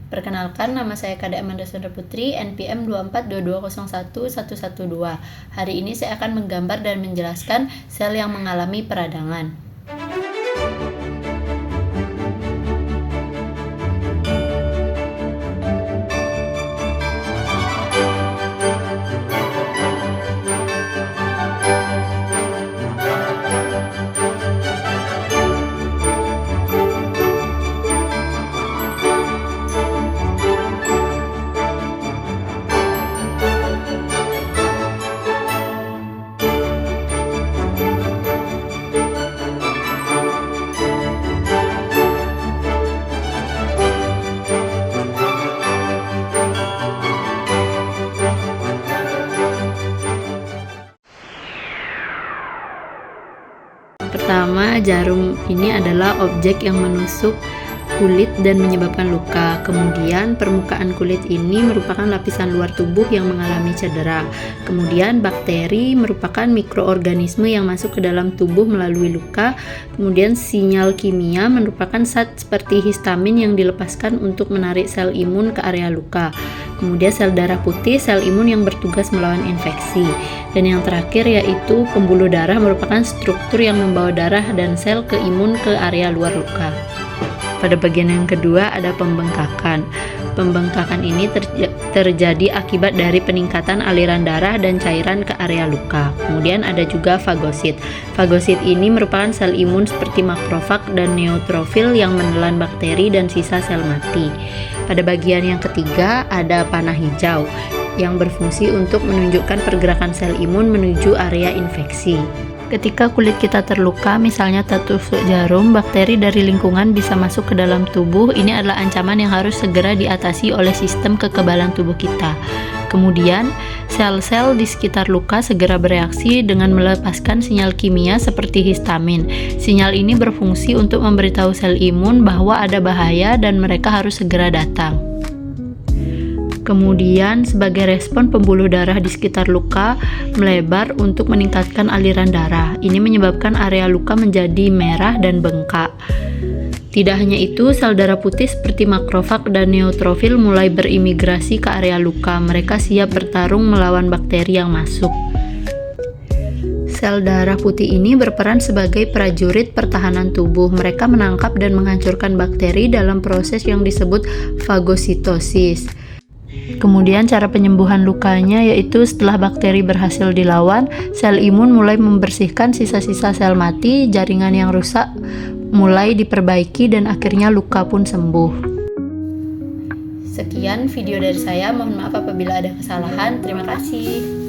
Perkenalkan, nama saya Kade Amanda Sandra Putri, NPM 2422011112. Hari ini saya akan menggambar dan menjelaskan sel yang mengalami peradangan. Pertama, jarum ini adalah objek yang menusuk kulit dan menyebabkan luka. Kemudian, permukaan kulit ini merupakan lapisan luar tubuh yang mengalami cedera. Kemudian, bakteri merupakan mikroorganisme yang masuk ke dalam tubuh melalui luka. Kemudian, sinyal kimia merupakan zat seperti histamin yang dilepaskan untuk menarik sel imun ke area luka. Kemudian, sel darah putih, sel imun yang bertugas melawan infeksi. Dan yang terakhir yaitu pembuluh darah merupakan struktur yang membawa darah dan sel ke imun ke area luar luka. Pada bagian yang kedua ada pembengkakan. Pembengkakan ini terjadi akibat dari peningkatan aliran darah dan cairan ke area luka. Kemudian ada juga fagosit. Fagosit ini merupakan sel imun seperti makrofag dan neutrofil yang menelan bakteri dan sisa sel mati. Pada bagian yang ketiga ada panah hijau yang berfungsi untuk menunjukkan pergerakan sel imun menuju area infeksi. Ketika kulit kita terluka, misalnya tertusuk jarum, bakteri dari lingkungan bisa masuk ke dalam tubuh. Ini adalah ancaman yang harus segera diatasi oleh sistem kekebalan tubuh kita. Kemudian, sel-sel di sekitar luka segera bereaksi dengan melepaskan sinyal kimia seperti histamin. Sinyal ini berfungsi untuk memberitahu sel imun bahwa ada bahaya dan mereka harus segera datang. Kemudian, sebagai respon, pembuluh darah di sekitar luka melebar untuk meningkatkan aliran darah. Ini menyebabkan area luka menjadi merah dan bengkak. Tidak hanya itu, sel darah putih seperti makrofag dan neutrofil mulai berimigrasi ke area luka. Mereka siap bertarung melawan bakteri yang masuk. Sel darah putih ini berperan sebagai prajurit pertahanan tubuh. Mereka menangkap dan menghancurkan bakteri dalam proses yang disebut fagositosis. Kemudian cara penyembuhan lukanya yaitu setelah bakteri berhasil dilawan, sel imun mulai membersihkan sisa-sisa sel mati, jaringan yang rusak mulai diperbaiki dan akhirnya luka pun sembuh. Sekian video dari saya, mohon maaf apabila ada kesalahan. Terima kasih.